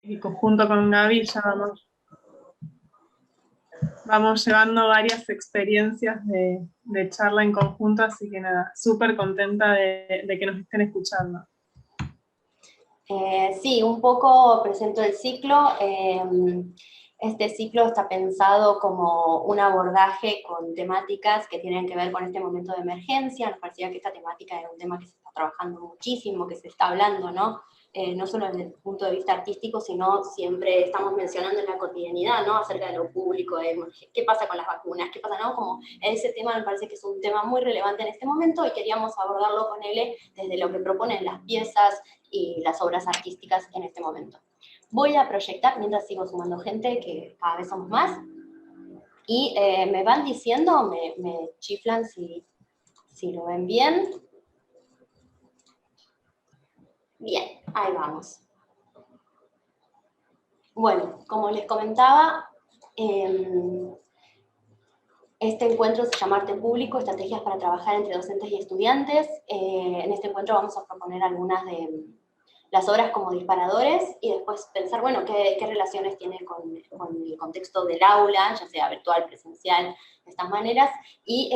y conjunto con Gaby ya vamos llevando varias experiencias de charla en conjunto, así que nada, súper contenta de que nos estén escuchando. Sí, un poco presento el ciclo. Este ciclo está pensado como un abordaje con temáticas que tienen que ver con este momento de emergencia. Nos parecía que esta temática era un tema que se está trabajando muchísimo, que se está hablando, ¿no? No solo desde el punto de vista artístico, sino siempre estamos mencionando en la cotidianidad, ¿no? Acerca de lo público, de qué pasa con las vacunas, qué pasa, ¿no? Como ese tema me parece que es un tema muy relevante en este momento y queríamos abordarlo con él desde lo que proponen las piezas y las obras artísticas en este momento. Voy a proyectar mientras sigo sumando gente, que cada vez somos más, y me van diciendo, me chiflan si lo ven bien. Bien, ahí vamos. Bueno, como les comentaba, este encuentro se llama Arte Público, Estrategias para Trabajar entre Docentes y Estudiantes. En este encuentro vamos a proponer algunas de las obras como disparadores y después pensar, bueno, qué relaciones tiene con el contexto del aula, ya sea virtual, presencial, de estas maneras, y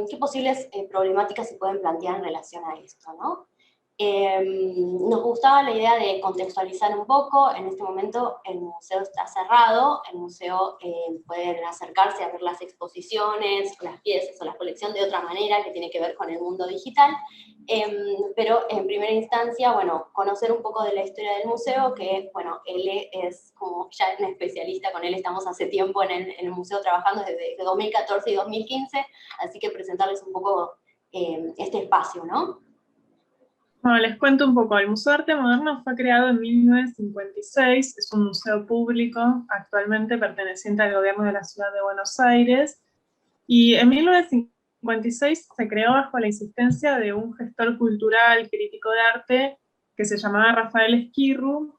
qué posibles problemáticas se pueden plantear en relación a esto, ¿no? Nos gustaba la idea de contextualizar un poco. En este momento el museo está cerrado, el museo puede acercarse a ver las exposiciones, las piezas o la colección de otra manera que tiene que ver con el mundo digital, pero en primera instancia, bueno, conocer un poco de la historia del museo, que, bueno, él es como ya un especialista, con él estamos hace tiempo en el museo trabajando desde 2014 y 2015, así que presentarles un poco este espacio, ¿no? Bueno, les cuento un poco. El Museo de Arte Moderno fue creado en 1956, es un museo público actualmente perteneciente al gobierno de la ciudad de Buenos Aires, y en 1956 se creó bajo la insistencia de un gestor cultural, crítico de arte, que se llamaba Rafael Esquirru,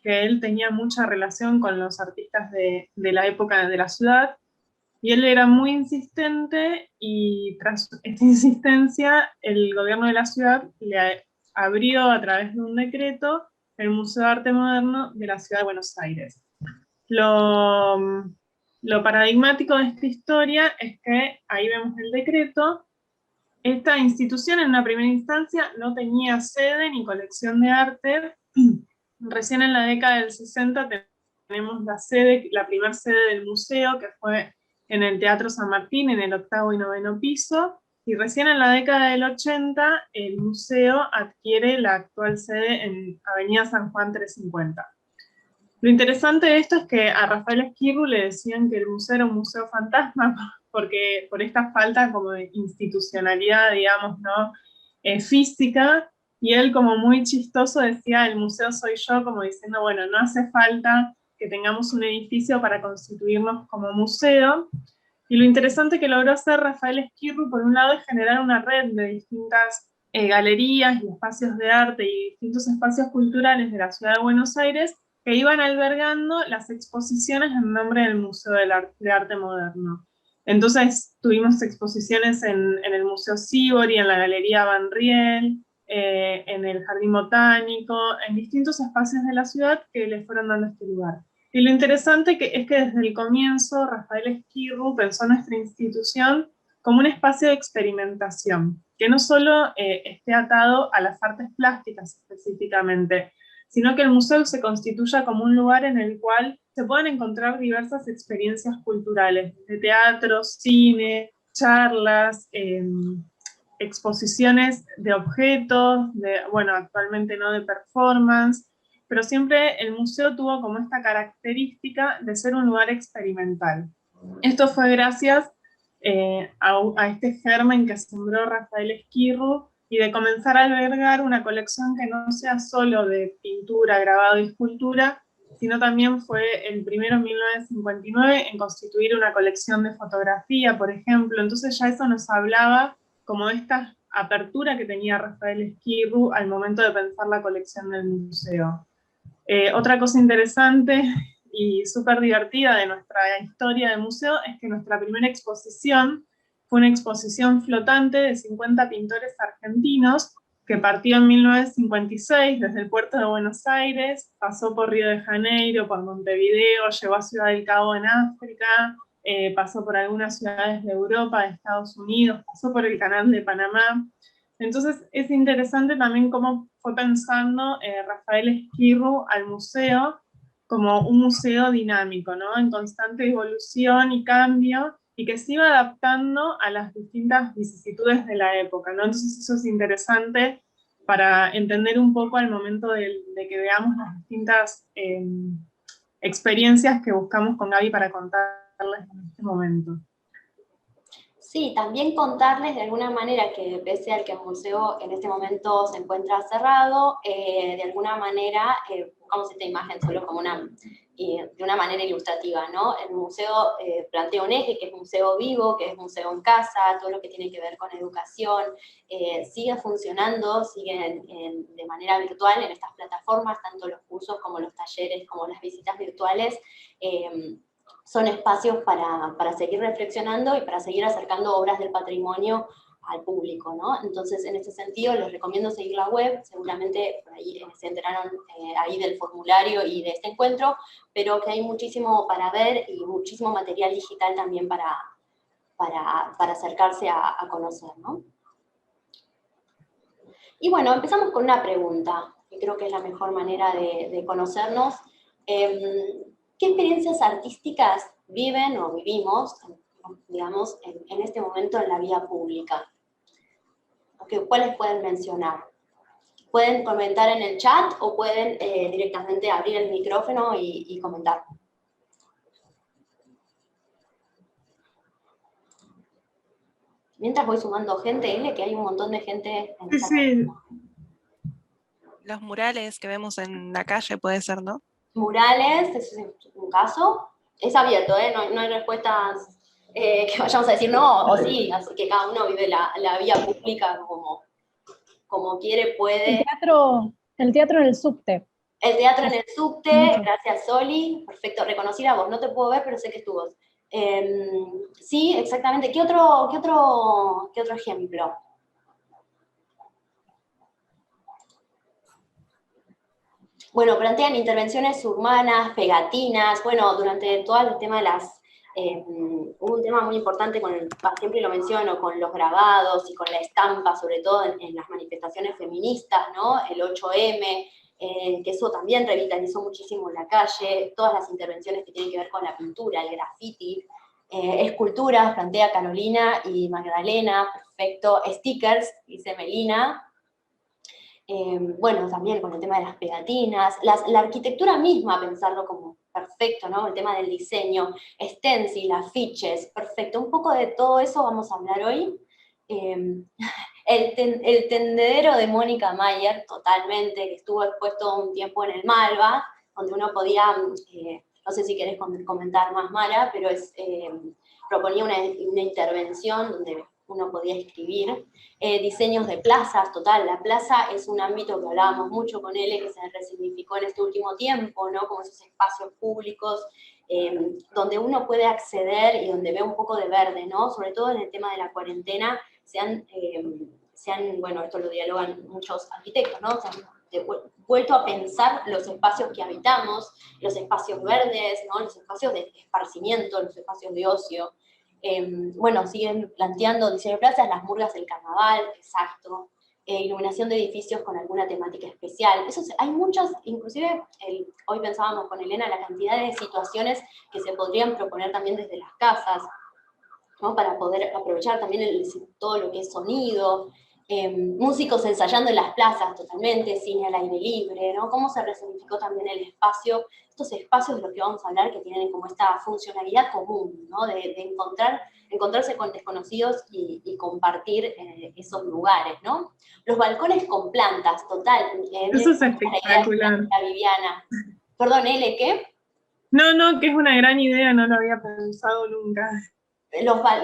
que él tenía mucha relación con los artistas de la época de la ciudad, y él era muy insistente, y tras esta insistencia, el gobierno de la ciudad le abrió a través de un decreto el Museo de Arte Moderno de la ciudad de Buenos Aires. Lo paradigmático de esta historia es que, ahí vemos el decreto, esta institución en una primera instancia no tenía sede ni colección de arte. Recién en la década del 60 tenemos la primera sede del museo, que fue en el Teatro San Martín, en el 8º y 9º piso, y recién en la década del 80 el museo adquiere la actual sede en Avenida San Juan 350. Lo interesante de esto es que a Rafael Esquirru le decían que el museo era un museo fantasma, porque por esta falta como de institucionalidad, digamos, ¿no? Física, y él como muy chistoso decía, el museo soy yo, como diciendo, bueno, no hace falta que tengamos un edificio para constituirnos como museo. Y lo interesante que logró hacer Rafael Esquirru, por un lado, es generar una red de distintas galerías y espacios de arte y distintos espacios culturales de la ciudad de Buenos Aires, que iban albergando las exposiciones en nombre del Museo de Arte Moderno. Entonces tuvimos exposiciones en el Museo Sívori, en la Galería Van Riel, en el Jardín Botánico, en distintos espacios de la ciudad que le fueron dando este lugar. Y lo interesante es que desde el comienzo Rafael Esquirru pensó nuestra institución como un espacio de experimentación, que no solo esté atado a las artes plásticas específicamente, sino que el museo se constituya como un lugar en el cual se puedan encontrar diversas experiencias culturales, de teatro, cine, charlas, exposiciones de objetos, bueno, actualmente no de performance, pero siempre el museo tuvo como esta característica de ser un lugar experimental. Esto fue gracias a este germen que sembró Rafael Esquirru, y de comenzar a albergar una colección que no sea solo de pintura, grabado y escultura, sino también fue el primero en 1959 en constituir una colección de fotografía, por ejemplo. Entonces ya eso nos hablaba como de esta apertura que tenía Rafael Esquirru al momento de pensar la colección del museo. Otra cosa interesante y súper divertida de nuestra historia del museo es que nuestra primera exposición fue una exposición flotante de 50 pintores argentinos, que partió en 1956 desde el puerto de Buenos Aires, pasó por Río de Janeiro, por Montevideo, llegó a Ciudad del Cabo en África, pasó por algunas ciudades de Europa, de Estados Unidos, pasó por el Canal de Panamá. Entonces es interesante también cómo fue pensando Rafael Esquirru al museo como un museo dinámico, ¿no? En constante evolución y cambio, y que se iba adaptando a las distintas vicisitudes de la época, ¿no? Entonces eso es interesante para entender un poco al momento de que veamos las distintas experiencias que buscamos con Gaby para contarles en este momento. Sí, también contarles de alguna manera que pese al que el museo en este momento se encuentra cerrado, de alguna manera buscamos esta imagen solo como de una manera ilustrativa, ¿no? El museo plantea un eje que es museo vivo, que es museo en casa, todo lo que tiene que ver con educación, sigue funcionando, sigue de manera virtual en estas plataformas, tanto los cursos como los talleres, como las visitas virtuales, son espacios para seguir reflexionando y para seguir acercando obras del patrimonio al público, ¿no? Entonces, en ese sentido, les recomiendo seguir la web, seguramente por ahí se enteraron ahí del formulario y de este encuentro, pero que hay muchísimo para ver y muchísimo material digital también para acercarse a conocer, ¿no? Y bueno, empezamos con una pregunta, que creo que es la mejor manera de conocernos. ¿Qué experiencias artísticas viven o vivimos, digamos, en este momento en la vía pública? ¿Cuáles pueden mencionar? Pueden comentar en el chat o pueden directamente abrir el micrófono y comentar. Mientras voy sumando gente, que hay un montón de gente en esta Sí. Los murales que vemos en la calle, puede ser, ¿no? Murales, es un caso. Es abierto, no hay respuestas que vayamos a decir no o sí, así que cada uno vive la vía pública como quiere, puede. El teatro en el subte. El teatro en el subte, gracias Soli, perfecto, reconocida voz, no te puedo ver, pero sé que es tu voz. Sí, exactamente. ¿Qué otro ejemplo? Bueno, plantean intervenciones urbanas, pegatinas, bueno, durante todo el tema de las... hubo un tema muy importante, siempre lo menciono, con los grabados y con la estampa, sobre todo en las manifestaciones feministas, ¿no? El 8M, que eso también revitalizó muchísimo la calle, todas las intervenciones que tienen que ver con la pintura, el graffiti, esculturas, plantea Carolina y Magdalena, perfecto, stickers, dice Melina. Bueno, también con el tema de las pegatinas, la arquitectura misma, pensarlo como perfecto, ¿no? El tema del diseño, stencil, afiches, perfecto. Un poco de todo eso vamos a hablar hoy. El tendedero de Mónica Mayer, totalmente, que estuvo expuesto un tiempo en el Malva, donde uno podía, no sé si querés comentar más, Mara, pero proponía una intervención donde uno podía escribir. Diseños de plazas, total, la plaza es un ámbito que hablábamos mucho con él, que se resignificó en este último tiempo, ¿no? Como esos espacios públicos donde uno puede acceder y donde ve un poco de verde, ¿no? Sobre todo en el tema de la cuarentena, bueno, esto lo dialogan muchos arquitectos, ¿no? Se han vuelto a pensar los espacios que habitamos, los espacios verdes, ¿no? Los espacios de esparcimiento, los espacios de ocio. Bueno, siguen planteando diseño de plazas, las murgas del carnaval, exacto, iluminación de edificios con alguna temática especial. Hay muchas, inclusive hoy pensábamos con Elena la cantidad de situaciones que se podrían proponer también desde las casas, ¿no? Para poder aprovechar también todo lo que es sonido, músicos ensayando en las plazas totalmente, cine al aire libre, ¿no? Cómo se resignificó también el espacio, estos espacios de los que vamos a hablar que tienen como esta funcionalidad común, ¿no? De encontrarse con desconocidos y compartir esos lugares, ¿no? Los balcones con plantas, total. Eso es espectacular. La Viviana. Perdón, Ele, ¿qué? No, que es una gran idea, no lo había pensado nunca.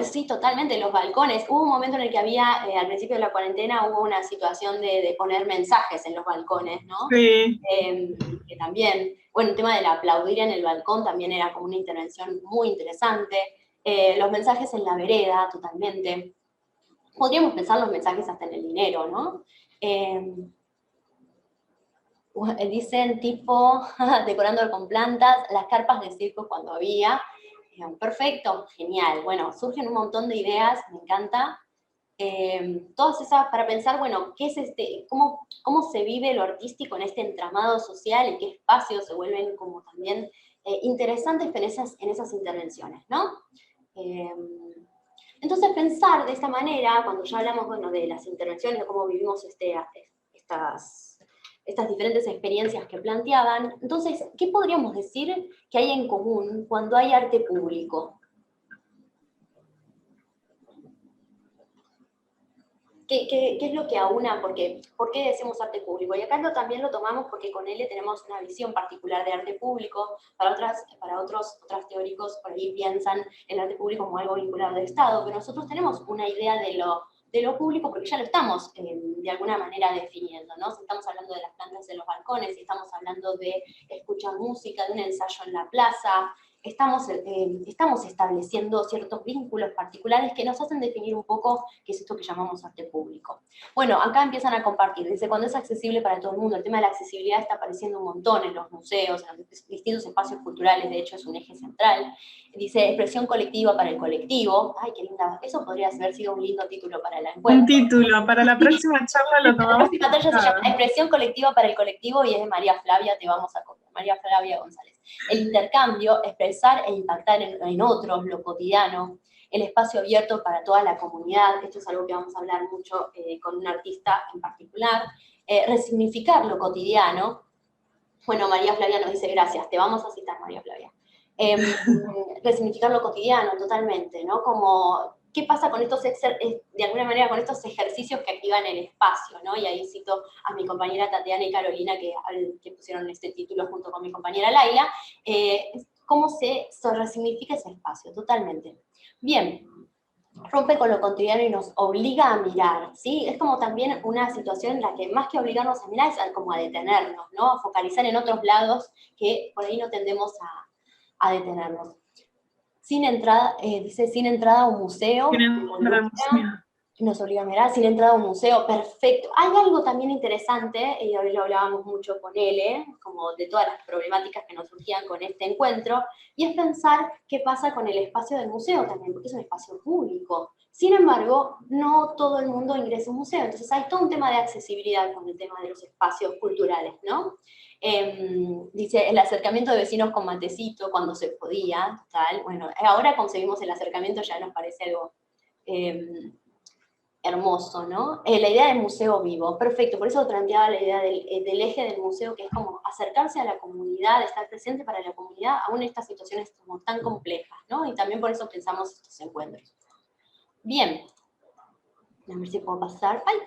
Sí, totalmente, los balcones. Hubo un momento en el que había, al principio de la cuarentena, hubo una situación de poner mensajes en los balcones, ¿no? Sí. Que también, bueno, el tema del aplaudir en el balcón también era como una intervención muy interesante. Los mensajes en la vereda, totalmente. Podríamos pensar los mensajes hasta en el dinero, ¿no? Dicen tipo, decorando con plantas, las carpas de circo cuando había. Perfecto, genial. Bueno, surgen un montón de ideas, me encanta. Todas esas para pensar, bueno, ¿qué es cómo se vive lo artístico en este entramado social y qué espacios se vuelven como también interesantes en esas intervenciones, ¿no? Entonces pensar de esta manera, cuando ya hablamos, bueno, de las intervenciones, de cómo vivimos estas diferentes experiencias que planteaban, entonces, ¿qué podríamos decir que hay en común cuando hay arte público? ¿Qué es lo que aúna? ¿Por qué decimos arte público? Y acá también lo tomamos porque con él tenemos una visión particular de arte público. Para otros teóricos por ahí piensan el arte público como algo vinculado al Estado, pero nosotros tenemos una idea de lo público porque ya lo estamos de alguna manera definiendo, ¿no? Si estamos hablando de las plantas en los balcones, si estamos hablando de escuchar música, de un ensayo en la plaza, estamos estableciendo ciertos vínculos particulares que nos hacen definir un poco qué es esto que llamamos arte público. Bueno, acá empiezan a compartir, dice, cuando es accesible para todo el mundo, el tema de la accesibilidad está apareciendo un montón en los museos, en los distintos espacios culturales, de hecho es un eje central. Dice, expresión colectiva para el colectivo. Ay, qué linda, eso podría haber sido un lindo título para la encuesta. Un título, para la próxima charla lo tomamos. La próxima charla se llama Expresión colectiva para el colectivo y es de María Flavia, te vamos a copiar, María Flavia González. El intercambio, expresar e impactar en otros, lo cotidiano, el espacio abierto para toda la comunidad, esto es algo que vamos a hablar mucho con un artista en particular, resignificar lo cotidiano. Bueno, María Flavia nos dice, gracias, te vamos a citar, María Flavia. Resignificar lo cotidiano, totalmente, ¿no? Como, ¿qué pasa con de alguna manera, con estos ejercicios que activan el espacio, ¿no? Y ahí cito a mi compañera Tatiana y Carolina, que pusieron este título junto con mi compañera Laila, cómo se resignifica ese espacio, totalmente. Bien, rompe con lo cotidiano y nos obliga a mirar, ¿sí? Es como también una situación en la que más que obligarnos a mirar es como a detenernos, ¿no? A focalizar en otros lados que por ahí no tendemos a detenernos. Sin entrada, dice, sin entrada a un museo. Nos obliga a mirar, sin entrada a un museo, perfecto. Hay algo también interesante, y hoy lo hablábamos mucho con él, como de todas las problemáticas que nos surgían con este encuentro, y es pensar qué pasa con el espacio del museo también, porque es un espacio público. Sin embargo, no todo el mundo ingresa a un museo, entonces hay todo un tema de accesibilidad con el tema de los espacios culturales, ¿no? Dice, el acercamiento de vecinos con matecito cuando se podía, tal. Bueno, ahora concebimos el acercamiento, ya nos parece algo hermoso, ¿no? La idea del museo vivo, perfecto, por eso planteaba la idea del eje del museo, que es como acercarse a la comunidad, estar presente para la comunidad, aún en estas situaciones como tan complejas, ¿no? Y también por eso pensamos estos encuentros. Bien, a ver si puedo pasar, ¡ay!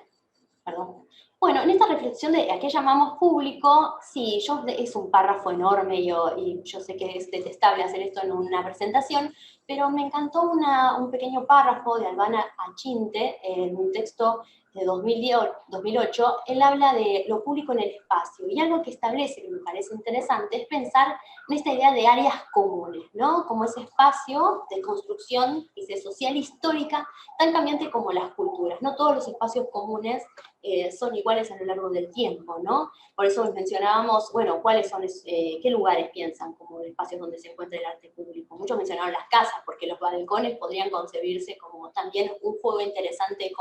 Perdón. Bueno, en esta reflexión de a qué llamamos público, sí, es un párrafo enorme y yo sé que es detestable hacer esto en una presentación, pero me encantó un pequeño párrafo de Albana Achinte en un texto de 2008. Él habla de lo público en el espacio, y algo que establece, que me parece interesante, es pensar en esta idea de áreas comunes, ¿no? Como ese espacio de construcción social histórica tan cambiante como las culturas. No todos los espacios comunes son iguales a lo largo del tiempo, ¿no? Por eso mencionábamos, bueno, qué lugares piensan como espacios donde se encuentra el arte público. Muchos mencionaron las casas, porque los balcones podrían concebirse como también un juego interesante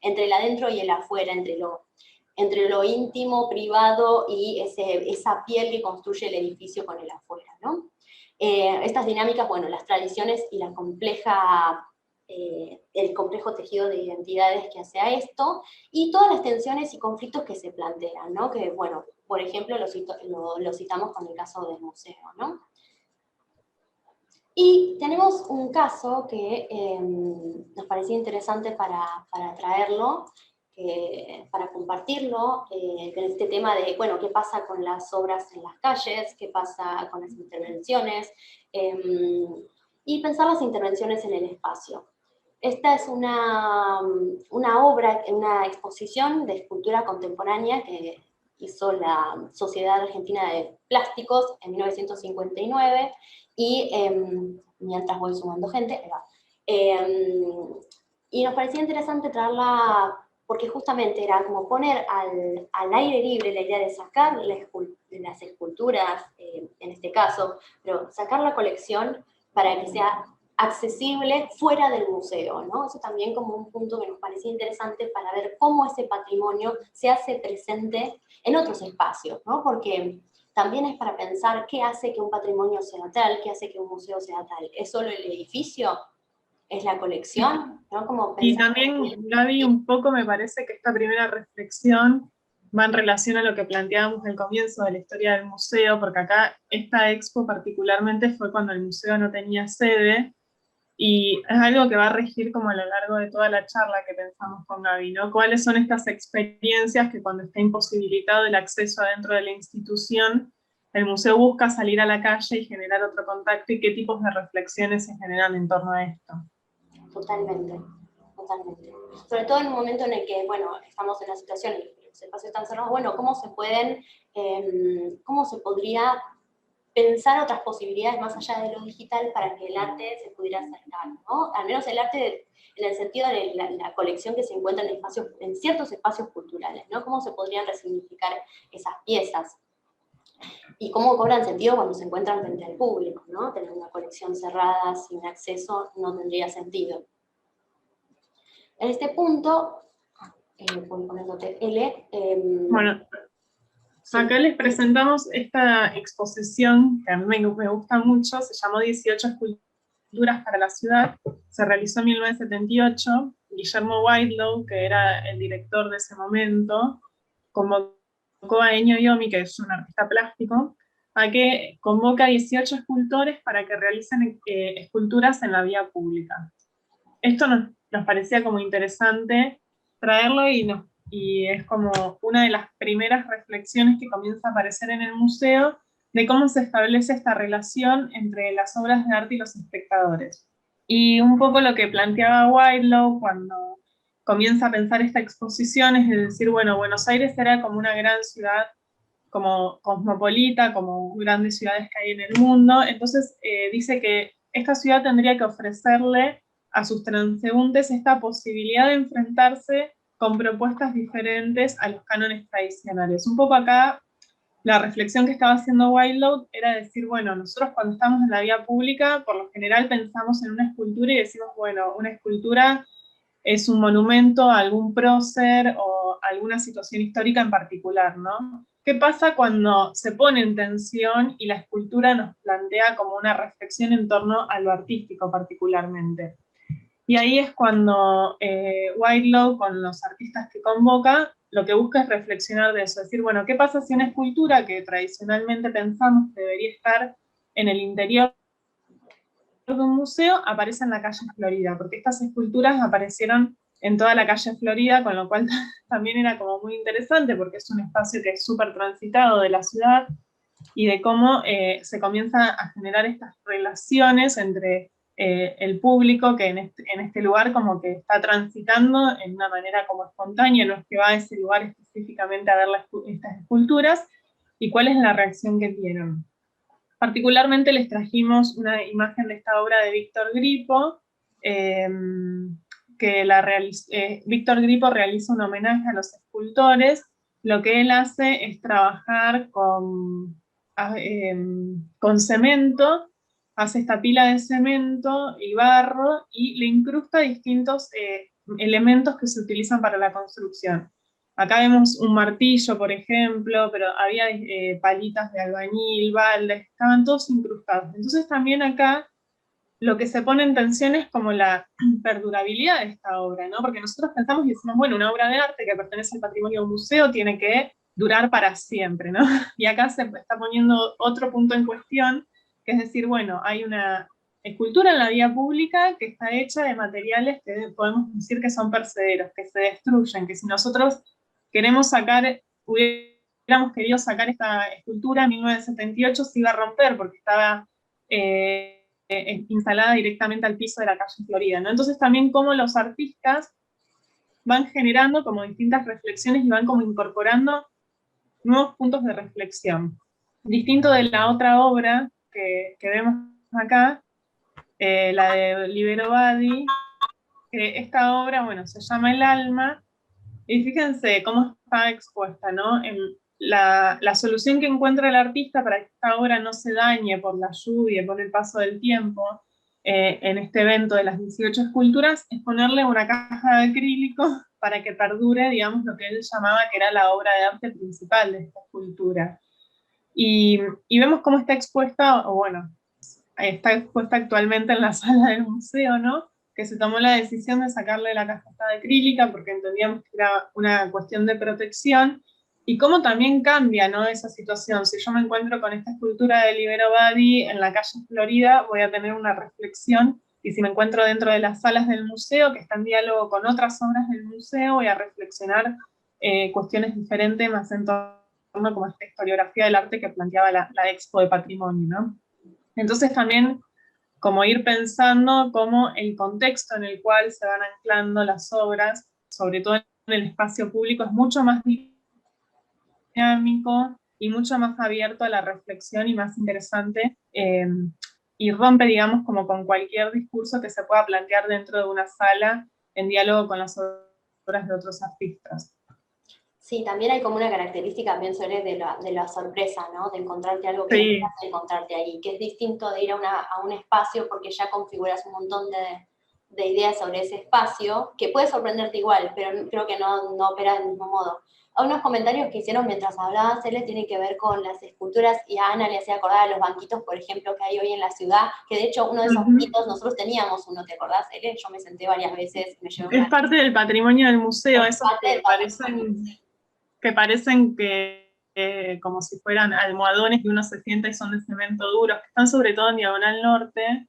entre el adentro y el afuera, entre lo íntimo, privado y esa piel que construye el edificio con el afuera, ¿no? Estas dinámicas, bueno, las tradiciones y el complejo tejido de identidades que hace a esto, y todas las tensiones y conflictos que se plantean, ¿no? Que, bueno, por ejemplo, lo citamos con el caso del museo, ¿no? Y tenemos un caso que nos parecía interesante para traerlo, para compartirlo, en este tema de, bueno, qué pasa con las obras en las calles, qué pasa con las intervenciones, y pensar las intervenciones en el espacio. Esta es una obra, una exposición de escultura contemporánea que hizo la Sociedad Argentina de Plásticos en 1959, y mientras voy sumando gente, y nos parecía interesante traerla porque justamente era como poner al aire libre la idea de sacar las esculturas, en este caso, pero sacar la colección para que sea accesible fuera del museo, ¿no? Eso también como un punto que nos parecía interesante para ver cómo ese patrimonio se hace presente en otros espacios, ¿no? Porque también es para pensar qué hace que un patrimonio sea tal, qué hace que un museo sea tal. ¿Es solo el edificio? ¿Es la colección? ¿No? Como Y pensar también, Gaby, un poco me parece que esta primera reflexión va en relación a lo que planteábamos al comienzo de la historia del museo, porque acá esta expo particularmente fue cuando el museo no tenía sede, y es algo que va a regir como a lo largo de toda la charla que pensamos con Gaby, ¿no? ¿Cuáles son estas experiencias que cuando está imposibilitado el acceso adentro de la institución, el museo busca salir a la calle y generar otro contacto, y qué tipos de reflexiones se generan en torno a esto? totalmente, totalmente. Sobre todo en un momento en el que, bueno, estamos en la situación en que los espacios están cerrados, bueno, cómo se podría pensar otras posibilidades más allá de lo digital para que el arte se pudiera acercar, ¿no? Al menos el arte en el sentido de la colección que se encuentra en ciertos espacios culturales, ¿no? Cómo se podrían resignificar esas piezas y cómo cobran sentido cuando se encuentran frente al público, ¿no? Tener una colección cerrada, sin acceso, no tendría sentido. En este punto, voy poniéndote L. Bueno, Sí. acá les presentamos esta exposición que a mí me gusta mucho, se llamó 18 esculturas para la ciudad, se realizó en 1978, Guillermo Whitelaw, que era el director de ese momento, convocó a Ennio Iommi, que es un artista plástico, a que convoca a 18 escultores para que realicen esculturas en la vía pública. Esto nos parecía como interesante traerlo, y es como una de las primeras reflexiones que comienza a aparecer en el museo de cómo se establece esta relación entre las obras de arte y los espectadores. Y un poco lo que planteaba Whitelaw cuando comienza a pensar esta exposición es de decir, bueno, Buenos Aires era como una gran ciudad, como cosmopolita, como grandes ciudades que hay en el mundo, entonces dice que esta ciudad tendría que ofrecerle a sus transeúntes esta posibilidad de enfrentarse con propuestas diferentes a los cánones tradicionales. Un poco acá la reflexión que estaba haciendo Whitelaw era decir, bueno, nosotros cuando estamos en la vía pública, por lo general pensamos en una escultura y decimos, bueno, una escultura es un monumento a algún prócer o a alguna situación histórica en particular, ¿no? ¿Qué pasa cuando se pone en tensión y la escultura nos plantea como una reflexión en torno a lo artístico particularmente? Y ahí es cuando Whitelaw, con los artistas que convoca, lo que busca es reflexionar de eso, decir, bueno, ¿qué pasa si una escultura que tradicionalmente pensamos que debería estar en el interior de un museo aparece en la calle Florida? Porque estas esculturas aparecieron en toda la calle Florida, con lo cual también era como muy interesante, porque es un espacio que es súper transitado de la ciudad, y de cómo se comienza a generar estas relaciones entre el público que en este lugar como que está transitando en una manera como espontánea, no es que va a ese lugar específicamente a ver estas esculturas, y cuál es la reacción que tienen. Particularmente les trajimos una imagen de esta obra de Víctor Gripo, que Víctor Gripo realiza un homenaje a los escultores. Lo que él hace es trabajar con cemento, hace esta pila de cemento y barro y le incrusta distintos elementos que se utilizan para la construcción. Acá vemos un martillo, por ejemplo, pero había palitas de albañil, baldes, estaban todos incrustados. Entonces también acá lo que se pone en tensión es como la perdurabilidad de esta obra, ¿no? Porque nosotros pensamos y decimos, bueno, una obra de arte que pertenece al patrimonio de un museo tiene que durar para siempre, ¿no? Y acá se está poniendo otro punto en cuestión, que es decir, bueno, hay una escultura en la vía pública que está hecha de materiales que podemos decir que son percederos, que se destruyen, que si nosotros hubiéramos querido sacar esta escultura en 1978, se iba a romper porque estaba instalada directamente al piso de la calle Florida, ¿no? Entonces también cómo los artistas van generando como distintas reflexiones y van como incorporando nuevos puntos de reflexión. Distinto de la otra obra que vemos acá, la de Libero Badi, que esta obra, bueno, se llama El Alma, Y fíjense cómo está expuesta, ¿no? La solución que encuentra el artista para que esta obra no se dañe por la lluvia, por el paso del tiempo, en este evento de las 18 esculturas, es ponerle una caja de acrílico para que perdure, digamos, lo que él llamaba que era la obra de arte principal de esta escultura. Y vemos cómo está expuesta, o bueno, está expuesta actualmente en la sala del museo, ¿no? Que se tomó la decisión de sacarle la caja de acrílica porque entendíamos que era una cuestión de protección, y cómo también cambia, ¿no?, esa situación. Si yo me encuentro con esta escultura de Libero Badi en la calle Florida, voy a tener una reflexión, y si me encuentro dentro de las salas del museo, que está en diálogo con otras obras del museo, voy a reflexionar cuestiones diferentes, más en torno como esta historiografía del arte que planteaba la Expo de Patrimonio, ¿no? Entonces también como ir pensando cómo el contexto en el cual se van anclando las obras, sobre todo en el espacio público, es mucho más dinámico y mucho más abierto a la reflexión y más interesante, y rompe, digamos, como con cualquier discurso que se pueda plantear dentro de una sala en diálogo con las obras de otros artistas. Sí, también hay como una característica, pienso, de la sorpresa, ¿no? De encontrarte algo que no Sí, esperas de encontrarte ahí, que es distinto de ir a un espacio porque ya configuras un montón de ideas sobre ese espacio, que puede sorprenderte igual, pero creo que no opera del mismo modo. A unos comentarios que hicieron mientras hablaba Cele tienen que ver con las esculturas, y a Ana le hacía acordar a los banquitos, por ejemplo, que hay hoy en la ciudad, que de hecho uno de esos banquitos, nosotros teníamos uno, ¿te acordás, Cele? Yo me senté varias veces, me llevé es una... parte del patrimonio del museo, Es esos parte del patrimonio. que parecen como si fueran almohadones y uno se sienta y son de cemento duro, que están sobre todo en Diagonal Norte,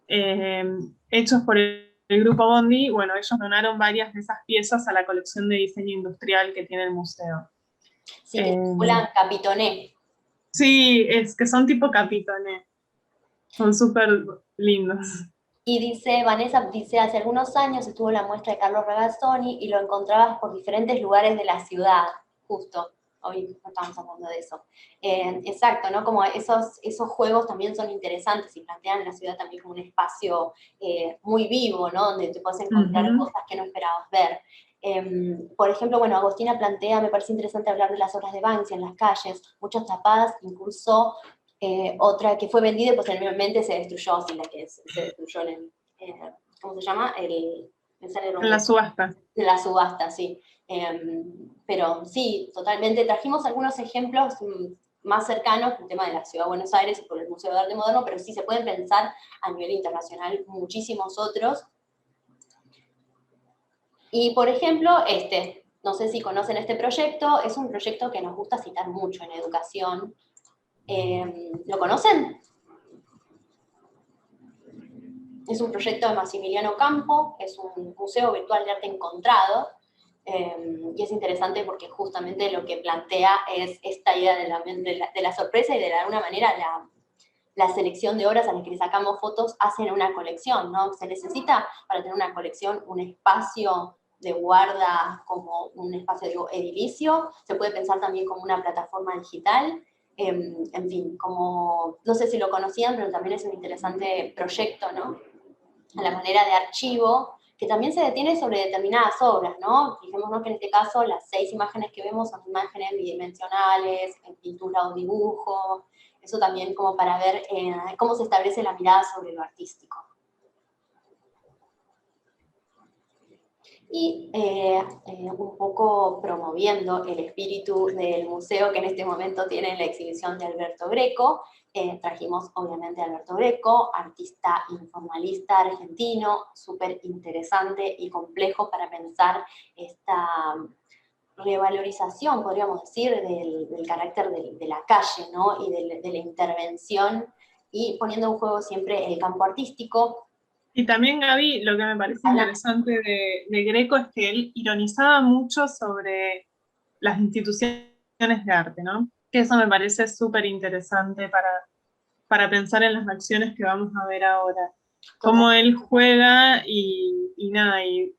eh, hechos por el Grupo Bondi. Bueno, ellos donaron varias de esas piezas a la colección de diseño industrial que tiene el museo. Sí, que circulan Capitoné. Sí, es que son tipo capitones, son súper lindos. Y dice, Vanessa dice, hace algunos años estuvo la muestra de Carlos Ragazzoni y lo encontrabas por diferentes lugares de la ciudad, justo. Hoy no estamos hablando de eso. Exacto, ¿no? Como esos juegos también son interesantes y plantean la ciudad también como un espacio muy vivo, ¿no? Donde te puedes encontrar cosas que no esperabas ver. Por ejemplo, bueno, Agostina plantea, me parece interesante hablar de las obras de Banksy en las calles, muchas tapadas, incluso otra que fue vendida y posteriormente se destruyó, sí, la que se destruyó en el, ¿cómo se llama? En la subasta. De la subasta, sí. Pero sí, totalmente. Trajimos algunos ejemplos más cercanos, el tema de la Ciudad de Buenos Aires y por el Museo de Arte Moderno, pero sí se pueden pensar a nivel internacional muchísimos otros. Y por ejemplo, no sé si conocen este proyecto, es un proyecto que nos gusta citar mucho en educación. ¿Lo conocen? Es un proyecto de Maximiliano Campo, es un museo virtual de arte encontrado, y es interesante porque justamente lo que plantea es esta idea de la sorpresa y de alguna manera la selección de obras a las que le sacamos fotos hacen una colección, ¿no? Se necesita para tener una colección un espacio de guarda como un espacio, digo, edilicio, se puede pensar también como una plataforma digital, en fin, como, no sé si lo conocían, pero también es un interesante proyecto, ¿no? A la manera de archivo, que también se detiene sobre determinadas obras, ¿no? Fijémonos que en este caso las 6 imágenes que vemos son imágenes bidimensionales, en pintura o dibujo, eso también como para ver cómo se establece la mirada sobre lo artístico. Y un poco promoviendo el espíritu del museo que en este momento tiene la exhibición de Alberto Greco, trajimos obviamente a Alberto Greco, artista informalista argentino, súper interesante y complejo para pensar esta revalorización, podríamos decir, del carácter de la calle, ¿no? Y de la intervención, y poniendo en juego siempre el campo artístico. Y también, Gaby, lo que me parece interesante de Greco es que él ironizaba mucho sobre las instituciones de arte, ¿no? Que eso me parece súper interesante para pensar en las acciones que vamos a ver ahora. Cómo él juega y nada, y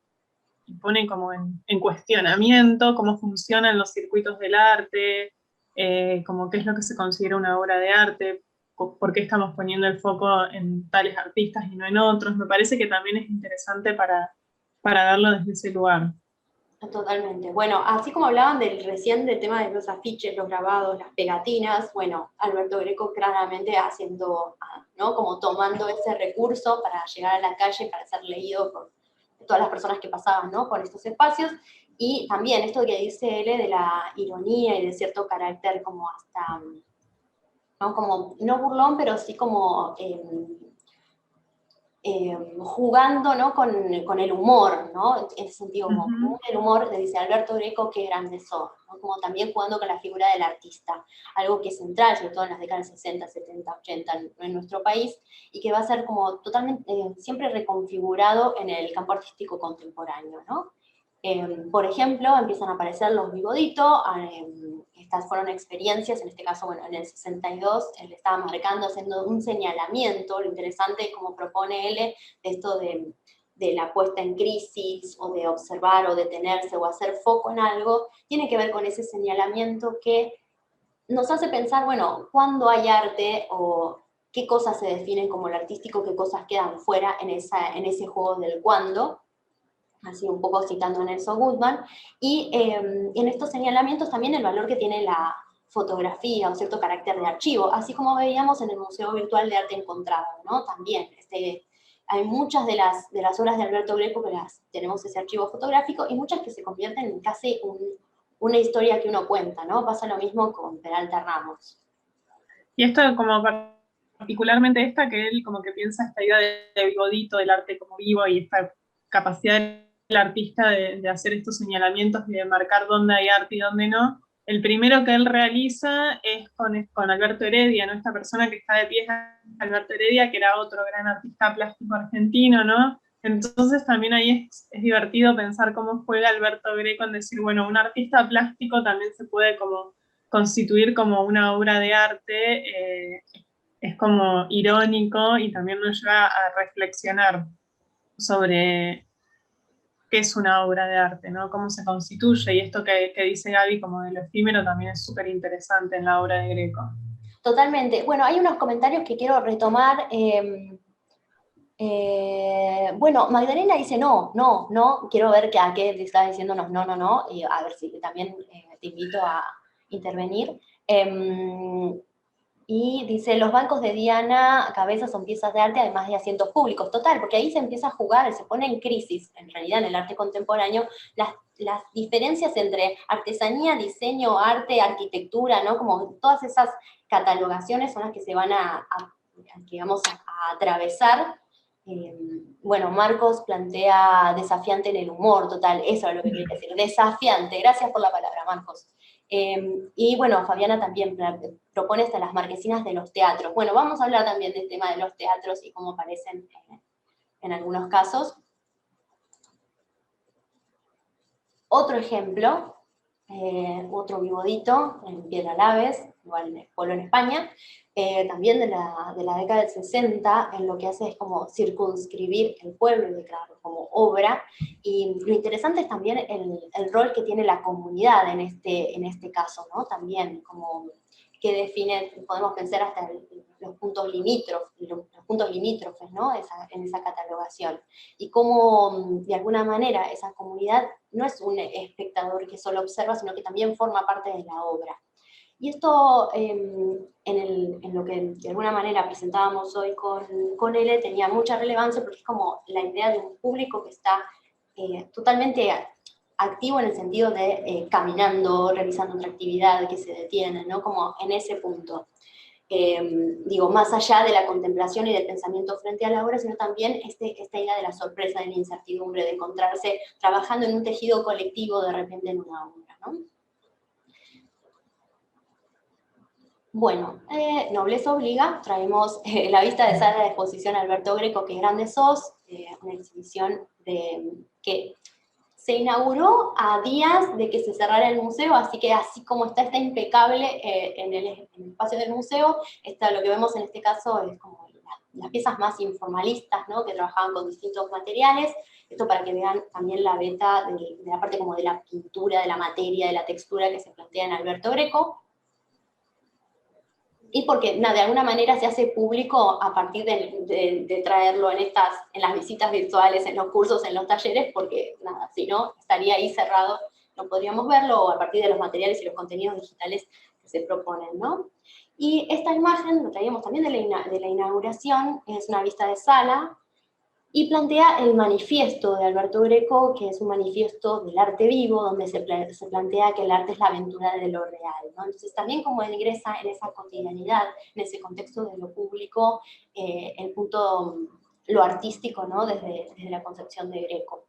pone como en cuestionamiento cómo funcionan los circuitos del arte, como qué es lo que se considera una obra de arte, por qué estamos poniendo el foco en tales artistas y no en otros. Me parece que también es interesante para verlo desde ese lugar. Totalmente. Bueno, así como hablaban recién del tema de los afiches, los grabados, las pegatinas, bueno, Alberto Greco claramente haciendo, ¿no? Como tomando ese recurso para llegar a la calle, para ser leído por todas las personas que pasaban, ¿no? Por estos espacios. Y también esto que dice él de la ironía y de cierto carácter como hasta, ¿no? Como, no burlón, pero sí como jugando, ¿no? con el humor, ¿no? En ese sentido, como el humor, dice Alberto Greco, qué grande sos, ¿no? Como también jugando con la figura del artista, algo que es central, sobre todo en las décadas 60, 70, 80 en nuestro país, y que va a ser como totalmente, siempre reconfigurado en el campo artístico contemporáneo, ¿no? Por ejemplo, empiezan a aparecer los Vigodito, estas fueron experiencias, en este caso, bueno, en el 62, él estaba marcando, haciendo un señalamiento, lo interesante es como propone él, de esto de la puesta en crisis, o de observar, o detenerse, o hacer foco en algo, tiene que ver con ese señalamiento que nos hace pensar, bueno, ¿cuándo hay arte, o qué cosas se definen como lo artístico, qué cosas quedan fuera en ese juego del cuándo? Así un poco citando a Nelson Goodman, y en estos señalamientos también el valor que tiene la fotografía, un cierto carácter de archivo, así como veíamos en el Museo Virtual de Arte Encontrado, ¿no? También hay muchas de las obras de Alberto Greco que tenemos ese archivo fotográfico, y muchas que se convierten en casi una historia que uno cuenta, ¿no? Pasa lo mismo con Peralta Ramos. Y esto como particularmente esta, que él como que piensa esta idea de bigodito, del arte como vivo, y esta capacidad del artista de hacer estos señalamientos y de marcar dónde hay arte y dónde no. El primero que él realiza es con Alberto Heredia, ¿no? Esta persona que está de pie es Alberto Heredia, que era otro gran artista plástico argentino, ¿no? Entonces también ahí es divertido pensar cómo juega Alberto Greco en decir, bueno, un artista plástico también se puede como constituir como una obra de arte, es como irónico, y también nos lleva a reflexionar sobre qué es una obra de arte, ¿no? Cómo se constituye, y esto que dice Gaby como de lo efímero también es súper interesante en la obra de Greco. Totalmente. Bueno, hay unos comentarios que quiero retomar. Bueno, Magdalena dice no, quiero ver a qué te está diciendo no, y a ver si también te invito a intervenir. Y dice, los bancos de Diana Cabeza son piezas de arte, además de asientos públicos. Total, porque ahí se empieza a jugar, se pone en crisis, en realidad en el arte contemporáneo, las diferencias entre artesanía, diseño, arte, arquitectura, ¿no? Como todas esas catalogaciones son las que se van digamos, a atravesar. Bueno, Marcos plantea desafiante en el humor, total, eso es lo que quería decir, desafiante, gracias por la palabra, Marcos. Y bueno, Fabiana también propone hasta las marquesinas de los teatros. Bueno, vamos a hablar también del tema de los teatros y cómo aparecen en algunos casos. Otro ejemplo, otro Vigodito en Piedra Laves, igual en el pueblo en España, también de la década del 60, en lo que hace es como circunscribir el pueblo y declararlo como obra, y lo interesante es también el rol que tiene la comunidad en este caso, ¿no? También como que define, podemos pensar hasta los puntos limítrofes, ¿no? En esa catalogación. Y cómo, de alguna manera, esa comunidad no es un espectador que solo observa, sino que también forma parte de la obra. Y esto, en lo que de alguna manera presentábamos hoy con él, tenía mucha relevancia, porque es como la idea de un público que está totalmente activo en el sentido de caminando, realizando otra actividad, que se detiene, ¿no? Como en ese punto. Digo, más allá de la contemplación y del pensamiento frente a la obra, sino también esta idea de la sorpresa, de la incertidumbre, de encontrarse trabajando en un tejido colectivo de repente en una obra, ¿no? Bueno, Nobleza Obliga, traemos la vista de sala de exposición Alberto Greco, qué grande sos, una exhibición que se inauguró a días de que se cerrara el museo, así que así como está impecable en el espacio del museo, lo que vemos en este caso es como las piezas más informalistas, ¿no? Que trabajaban con distintos materiales. Esto para que vean también la beta de la parte como de la pintura, de la materia, de la textura que se plantea en Alberto Greco. y porque de alguna manera se hace público a partir de traerlo en las visitas virtuales, en los cursos, en los talleres, porque nada, si no, estaría ahí cerrado, no podríamos verlo, o a partir de los materiales y los contenidos digitales que se proponen, ¿no? Y esta imagen, lo traíamos también de la inauguración, es una vista de sala, y plantea el manifiesto de Alberto Greco, que es un manifiesto del arte vivo, donde se plantea que el arte es la aventura de lo real, ¿no? Entonces también como ingresa en esa cotidianidad, en ese contexto de lo público, el punto, lo artístico, ¿no? Desde la concepción de Greco.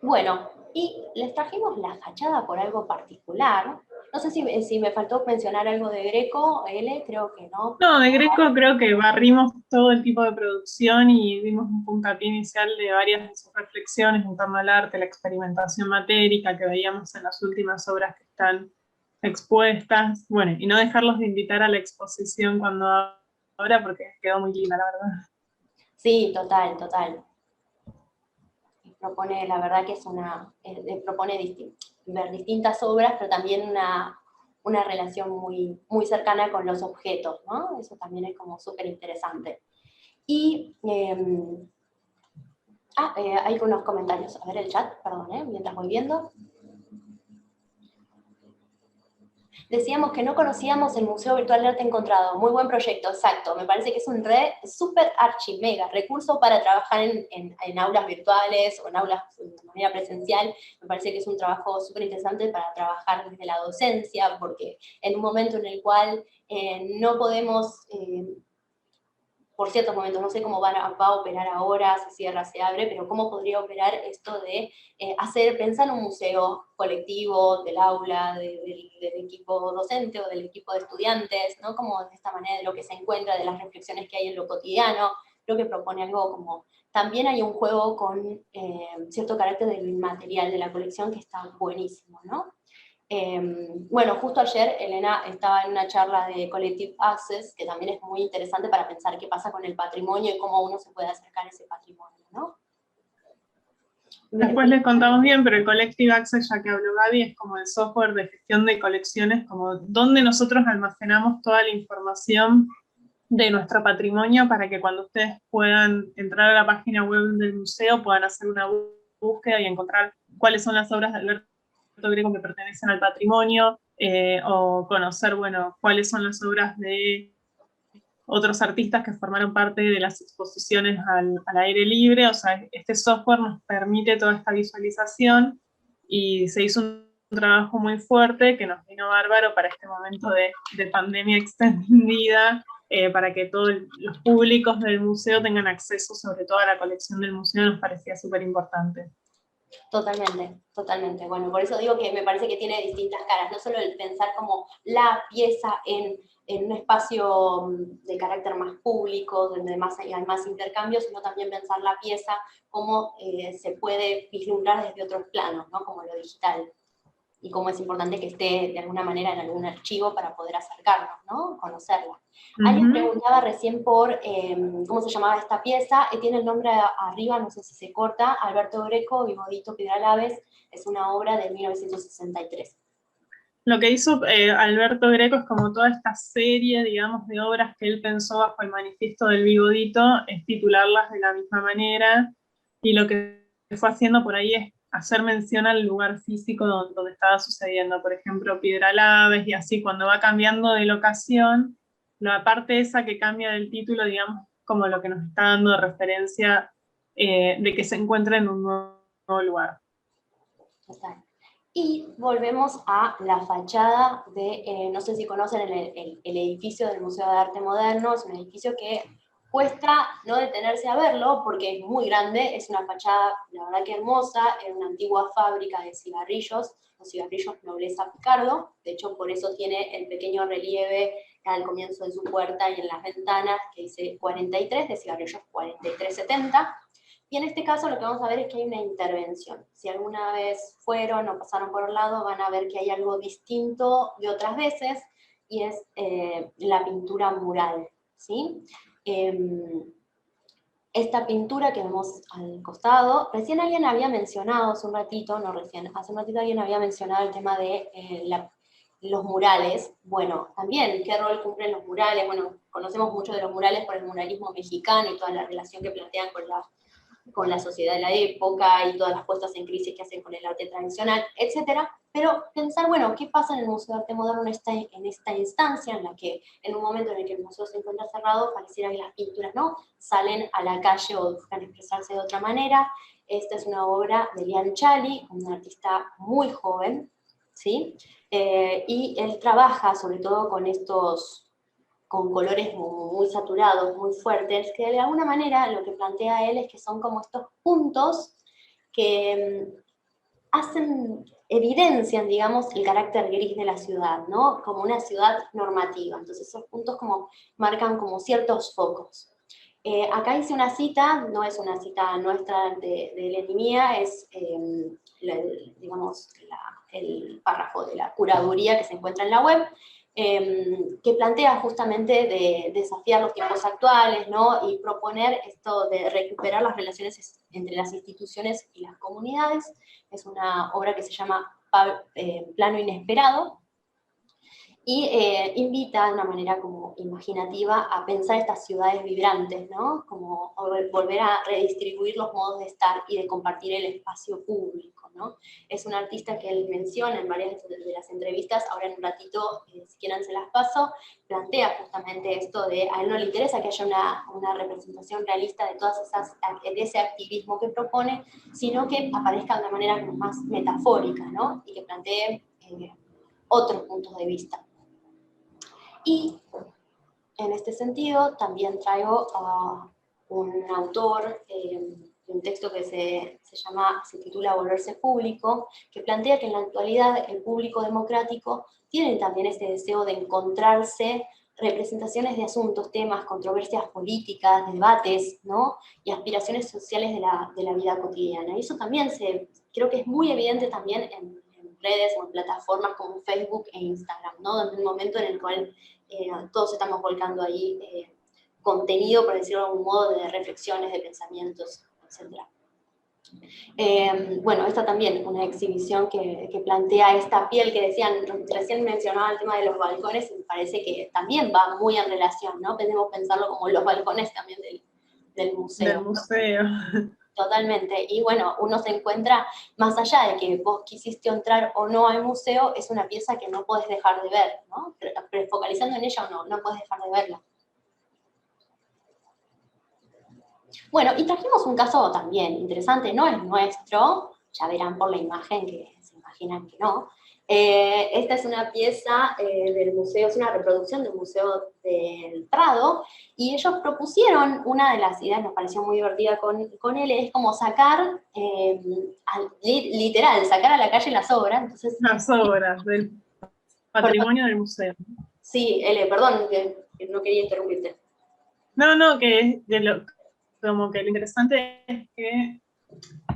Bueno, y les trajimos la fachada por algo particular. No sé si me faltó mencionar algo de Greco, L, creo que no. No, de Greco creo que barrimos todo el tipo de producción y dimos un puntapié inicial de varias de sus reflexiones en torno al arte, la experimentación matérica que veíamos en las últimas obras que están expuestas. Bueno, y no dejarlos de invitar a la exposición cuando ahora, porque quedó muy linda, la verdad. Sí, total, total. Propone, la verdad que propone ver distintas obras, pero también una relación muy, muy cercana con los objetos, ¿no? Eso también es como súper interesante. Y hay unos comentarios. A ver el chat, perdón, mientras voy viendo. Decíamos que no conocíamos el Museo Virtual de Arte Encontrado. Muy buen proyecto, exacto. Me parece que es un súper archi mega recurso para trabajar en aulas virtuales o en aulas de manera presencial. Me parece que es un trabajo súper interesante para trabajar desde la docencia, porque en un momento en el cual no podemos, por ciertos momentos, no sé cómo va a operar ahora, se cierra, se abre, pero cómo podría operar esto de pensar un museo colectivo del aula, del equipo docente o del equipo de estudiantes, ¿no? Como de esta manera de lo que se encuentra, de las reflexiones que hay en lo cotidiano. Creo que propone algo como, también hay un juego con cierto carácter de lo inmaterial de la colección que está buenísimo, ¿no? Bueno, justo ayer Elena estaba en una charla de Collective Access, que también es muy interesante para pensar qué pasa con el patrimonio y cómo uno se puede acercar a ese patrimonio, ¿no? Después les contamos bien, pero el Collective Access, ya que habló Gaby, es como el software de gestión de colecciones, como donde nosotros almacenamos toda la información de nuestro patrimonio para que cuando ustedes puedan entrar a la página web del museo puedan hacer una búsqueda y encontrar cuáles son las obras de Alberto Greco que pertenecen al patrimonio, o conocer, bueno, cuáles son las obras de otros artistas que formaron parte de las exposiciones al aire libre. O sea, este software nos permite toda esta visualización y se hizo un trabajo muy fuerte que nos vino bárbaro para este momento de pandemia extendida, para que todos los públicos del museo tengan acceso sobre todo a la colección del museo. Nos parecía súper importante. Totalmente, totalmente. Bueno, por eso digo que me parece que tiene distintas caras, no solo el pensar como la pieza en un espacio de carácter más público, donde hay más intercambios, sino también pensar la pieza como se puede vislumbrar desde otros planos, ¿no? Como lo digital. Y cómo es importante que esté de alguna manera en algún archivo para poder acercarnos, ¿no? Conocerla. Alguien preguntaba recién por cómo se llamaba esta pieza, tiene el nombre arriba, no sé si se corta, Alberto Greco, Vigodito Piedralabes, es una obra de 1963. Lo que hizo Alberto Greco es como toda esta serie, digamos, de obras que él pensó bajo el manifiesto del Vigodito, es titularlas de la misma manera, y lo que fue haciendo por ahí es hacer mención al lugar físico donde estaba sucediendo, por ejemplo, Piedralabes, y así cuando va cambiando de locación, la parte esa que cambia del título, digamos, como lo que nos está dando de referencia de que se encuentra en un nuevo lugar. Total. Y volvemos a la fachada de, no sé si conocen el edificio del Museo de Arte Moderno, es un edificio que cuesta no detenerse a verlo porque es muy grande, es una fachada, la verdad que hermosa, es una antigua fábrica de cigarrillos, los cigarrillos Nobleza Picardo, de hecho por eso tiene el pequeño relieve al comienzo de su puerta y en las ventanas que dice 43, de cigarrillos 4370. Y en este caso lo que vamos a ver es que hay una intervención. Si alguna vez fueron o pasaron por el lado, van a ver que hay algo distinto de otras veces, y es la pintura mural, ¿sí? Esta pintura que vemos al costado, alguien había mencionado hace un ratito, no recién, hace un ratito alguien había mencionado el tema de los murales, bueno, también, ¿qué rol cumplen los murales? Bueno, conocemos mucho de los murales por el muralismo mexicano y toda la relación que plantean con la sociedad de la época y todas las puestas en crisis que hacen con el arte tradicional, etcétera. Pero pensar, bueno, ¿qué pasa en el Museo de Arte Moderno en esta instancia en la que, en un momento en el que el museo se encuentra cerrado, pareciera que las pinturas no salen a la calle o buscan expresarse de otra manera? Esta es una obra de Lian Chali, un artista muy joven, ¿sí? Y él trabaja sobre todo con colores muy saturados, muy fuertes, que de alguna manera lo que plantea él es que son como estos puntos que evidencian, digamos, el carácter gris de la ciudad, ¿no? Como una ciudad normativa. Entonces esos puntos como marcan como ciertos focos. Acá hice una cita, no es una cita nuestra de Eleni mía, es, digamos, el párrafo de la curaduría que se encuentra en la web, que plantea justamente de desafiar los tiempos actuales, ¿no? Y proponer esto de recuperar las relaciones entre las instituciones y las comunidades. Es una obra que se llama Plano Inesperado, y invita de una manera como imaginativa a pensar estas ciudades vibrantes, ¿no? Como volver a redistribuir los modos de estar y de compartir el espacio público, ¿no? Es un artista que él menciona en varias de las entrevistas, ahora en un ratito, si quieren se las paso, plantea justamente esto de, a él no le interesa que haya una representación realista de de ese activismo que propone, sino que aparezca de una manera como más metafórica, ¿no? Y que plantee otros puntos de vista. Y en este sentido también traigo a un autor de un texto que se titula Volverse Público, que plantea que en la actualidad el público democrático tiene también este deseo de encontrarse representaciones de asuntos, temas, controversias políticas, debates, ¿no? Y aspiraciones sociales de la vida cotidiana. Y eso también creo que es muy evidente también en redes o en plataformas como Facebook e Instagram, ¿no? En un momento en el cual todos estamos volcando ahí contenido, por decirlo de algún modo, de reflexiones, de pensamientos, etc. Bueno, esta también, una exhibición que plantea esta piel que decían, recién mencionaba el tema de los balcones, y me parece que también va muy en relación, ¿no? Podemos pensarlo como los balcones también del museo. Del museo. Totalmente, y bueno, uno se encuentra, más allá de que vos quisiste entrar o no al museo, es una pieza que no podés dejar de ver, ¿no? Pero focalizando en ella o no podés dejar de verla. Bueno, y trajimos un caso también interesante, no es nuestro, ya verán por la imagen que se imaginan que no. Esta es una pieza del museo, es una reproducción del Museo del Prado, y ellos propusieron, una de las ideas nos pareció muy divertida con él, es como sacar, literal, sacar a la calle las obras. Entonces, las obras del patrimonio del museo. Sí, perdón, que no quería interrumpirte. No, como que lo interesante es que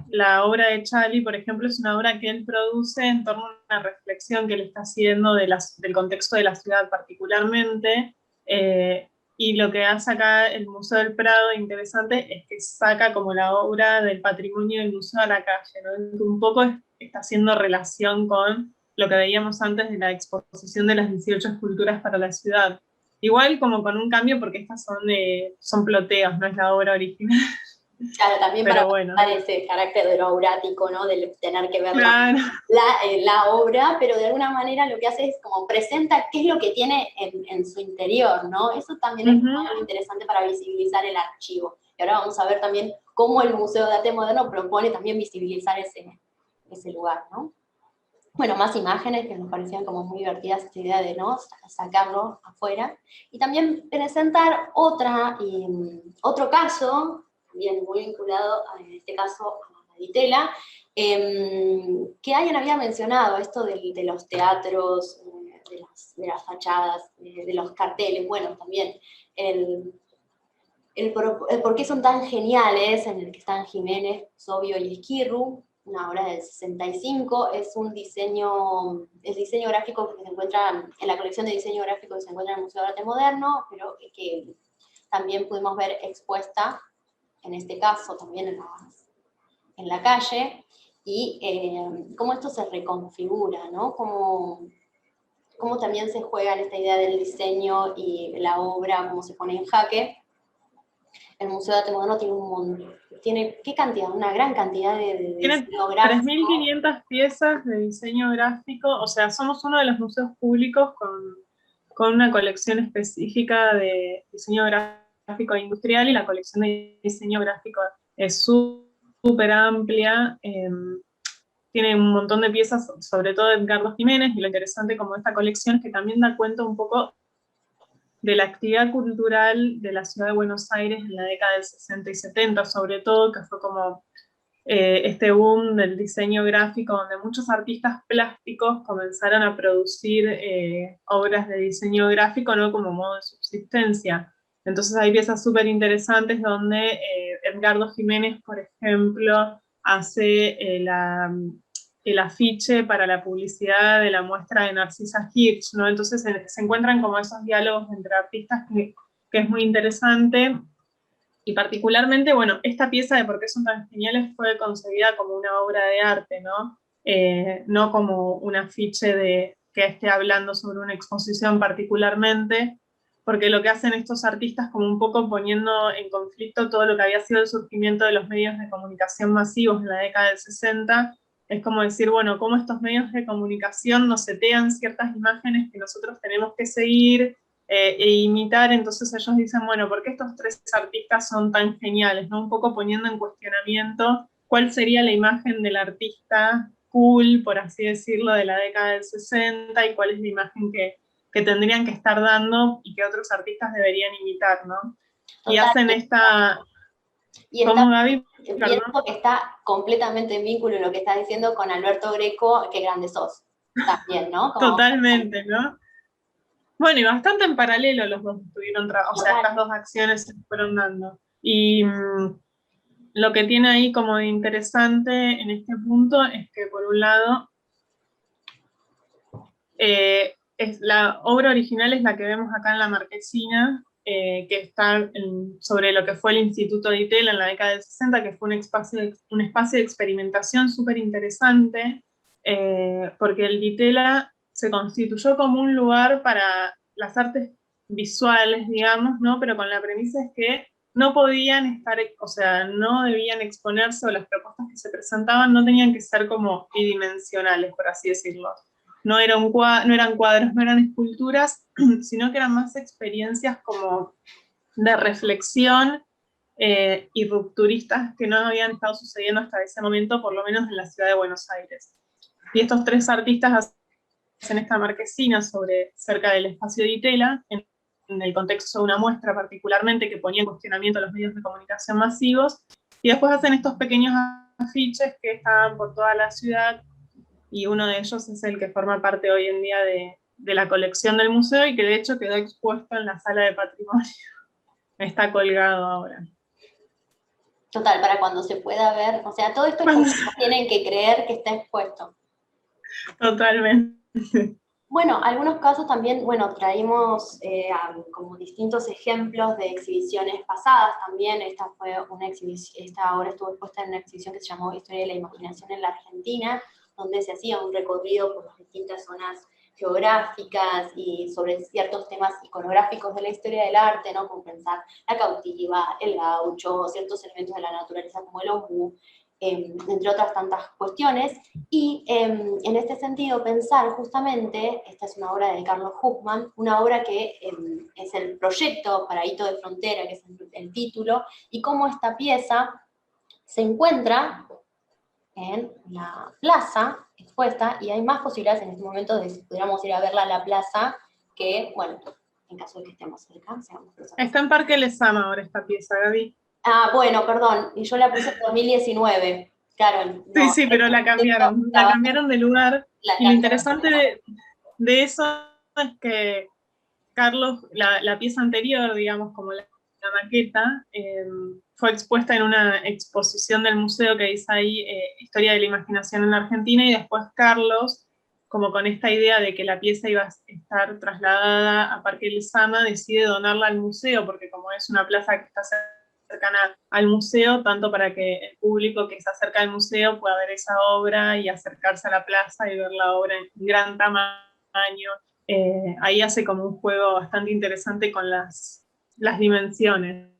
la obra de Chali, por ejemplo, es una obra que él produce en torno a una reflexión que él está haciendo del contexto de la ciudad particularmente, y lo que hace acá el Museo del Prado interesante es que saca como la obra del patrimonio del museo a la calle, ¿no? Un poco está haciendo relación con lo que veíamos antes de la exposición de las 18 esculturas para la ciudad. Igual como con un cambio porque estas son ploteos, no es la obra original. Claro, también pero para bueno, dar ese carácter de lo aurático, ¿no? De tener que ver claro, la obra, pero de alguna manera lo que hace es como presenta qué es lo que tiene en su interior, ¿no? Eso también es algo interesante para visibilizar el archivo. Y ahora vamos a ver también cómo el Museo de Arte Moderno propone también visibilizar ese lugar, ¿no? Bueno, más imágenes que nos parecían como muy divertidas, esta idea de no sacarlo afuera. Y también presentar otro caso, también muy vinculado, en este caso, a la Ditela, que alguien había mencionado, esto de los teatros, de las fachadas, de los carteles. Bueno, también el por qué son tan geniales, en el que están Jiménez, Sobio y Esquirru, una obra del 65, es el diseño gráfico que se encuentra en la colección de diseño gráfico que se encuentra en el Museo de Arte Moderno, pero que también pudimos ver expuesta, en este caso también en la calle, y cómo esto se reconfigura, ¿no? Como cómo también se juega en esta idea del diseño y la obra, cómo se pone en jaque. El Museo de Arte Moderno tiene ¿qué cantidad? Una gran cantidad de Tiene diseño gráfico. 3.500 piezas de diseño gráfico, o sea, somos uno de los museos públicos con una colección específica de diseño gráfico industrial, y la colección de diseño gráfico es súper amplia. Tiene un montón de piezas, sobre todo de Edgardo Jiménez, y lo interesante como esta colección es que también da cuenta un poco de la actividad cultural de la ciudad de Buenos Aires en la década del 60 y 70, sobre todo, que fue como este boom del diseño gráfico, donde muchos artistas plásticos comenzaron a producir obras de diseño gráfico, ¿no? Como modo de subsistencia. Entonces hay piezas súper interesantes donde Edgardo Jiménez, por ejemplo, hace el afiche para la publicidad de la muestra de Narcisa Hirsch, ¿no? Entonces se encuentran como esos diálogos entre artistas que es muy interesante. Y particularmente, bueno, esta pieza de Por qué son tan geniales fue concebida como una obra de arte, ¿no? No como un afiche que esté hablando sobre una exposición particularmente, porque lo que hacen estos artistas, como un poco poniendo en conflicto todo lo que había sido el surgimiento de los medios de comunicación masivos en la década del 60, es como decir, bueno, cómo estos medios de comunicación nos setean ciertas imágenes que nosotros tenemos que seguir, e imitar. Entonces ellos dicen, bueno, ¿por qué estos tres artistas son tan geniales? ¿No? Un poco poniendo en cuestionamiento cuál sería la imagen del artista cool, por así decirlo, de la década del 60, y cuál es la imagen que tendrían que estar dando y que otros artistas deberían imitar, ¿no? Y hacen esta... Y ¿Cómo, Gaby? pienso que está completamente en vínculo lo que estás diciendo con Alberto Greco, qué grande sos, también, ¿no? Totalmente, ¿no? Bueno, y bastante en paralelo los dos estuvieron o sea, estas dos acciones se fueron dando. Y lo que tiene ahí como de interesante en este punto es que, por un lado, es la obra original es la que vemos acá en la marquesina, que está sobre lo que fue el Instituto de Itela en la década del 60, que fue un espacio de experimentación súper interesante, porque el Ditela se constituyó como un lugar para las artes visuales, digamos, ¿no? Pero con la premisa es que no podían estar, o sea, no debían exponerse, o las propuestas que se presentaban no tenían que ser como bidimensionales, por así decirlo. No eran cuadros, no eran esculturas, sino que eran más experiencias como de reflexión y rupturistas que no habían estado sucediendo hasta ese momento, por lo menos en la ciudad de Buenos Aires. Y estos tres artistas hacen esta marquesina cerca del espacio de Itela, en el contexto de una muestra particularmente que ponía en cuestionamiento los medios de comunicación masivos, y después hacen estos pequeños afiches que estaban por toda la ciudad, y uno de ellos es el que forma parte hoy en día de la colección del museo, y que de hecho quedó expuesto en la sala de patrimonio. Está colgado ahora. Total, para cuando se pueda ver, o sea, todo esto es como que tienen que creer que está expuesto. Totalmente. Bueno, algunos casos también, bueno, traímos como distintos ejemplos de exhibiciones pasadas también. Esta fue una exhibición, esta obra estuvo expuesta en una exhibición que se llamó Historia de la Imaginación en la Argentina, donde se hacía un recorrido por las distintas zonas geográficas y sobre ciertos temas iconográficos de la historia del arte, ¿no? Como pensar la cautiva, el gaucho, ciertos elementos de la naturaleza como el ombú, entre otras tantas cuestiones. Y en este sentido pensar justamente, esta es una obra de Carlos Huckman, una obra que es el proyecto para Hito de Frontera, que es el título, y cómo esta pieza se encuentra en la plaza expuesta, y hay más posibilidades en este momento de si pudiéramos ir a verla a la plaza, que, bueno, en caso de que estemos cerca, seamos personas. Está en Parque Lezama ahora esta pieza, Gaby. Ah, bueno, perdón, y yo la puse en 2019. Claro, no, Sí, pero la cambiaron de lugar. Y lo interesante de eso es que Carlos, la pieza anterior, digamos, como la maqueta, fue expuesta en una exposición del museo que dice ahí, Historia de la Imaginación en la Argentina, y después Carlos, como con esta idea de que la pieza iba a estar trasladada a Parque Lezama, decide donarla al museo, porque como es una plaza que está cercana al museo, tanto para que el público que está cerca del museo pueda ver esa obra y acercarse a la plaza y ver la obra en gran tamaño, ahí hace como un juego bastante interesante con las dimensiones.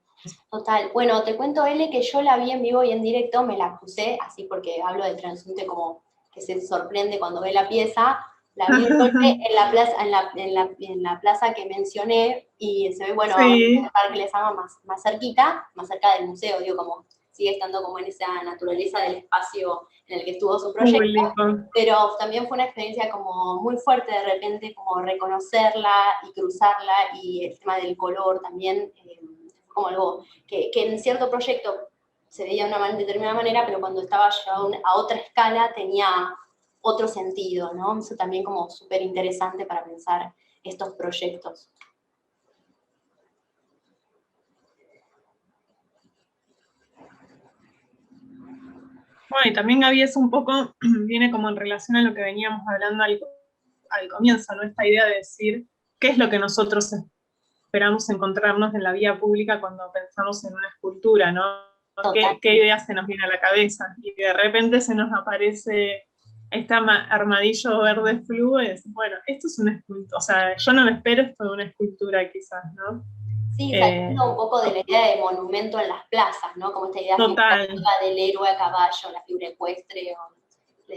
Total. Bueno, te cuento, L, que yo la vi en vivo y en directo, me la crucé, así porque hablo de transunte como que se sorprende cuando ve la pieza. La vi de golpe en la plaza, en la plaza que mencioné, y se ve, bueno, ahora en Sí, el Parque Lezama más cerquita, más cerca del museo, digo, como sigue estando como en esa naturaleza del espacio en el que estuvo su proyecto, público. pero también fue una experiencia como muy fuerte de repente, como reconocerla y cruzarla, y el tema del color también, como algo que en cierto proyecto se veía de una determinada manera, pero cuando estaba llevado a otra escala tenía otro sentido, ¿no? Eso también como súper interesante para pensar estos proyectos. Bueno, y también Gaby es un poco, viene como en relación a lo que veníamos hablando al comienzo, ¿no? Esta idea de decir qué es lo que nosotros esperamos encontrarnos en la vía pública cuando pensamos en una escultura, ¿no? ¿Qué Totalmente. idea se nos viene a la cabeza? Y de repente se nos aparece este armadillo verde flu, y decir, bueno, esto es una escultura, o sea, yo no me espero esto de una escultura quizás, ¿no? Sí, Eh, saliendo un poco de la idea de monumento en las plazas, ¿no? Como esta idea total, figurativa del héroe a caballo, la figura ecuestre, o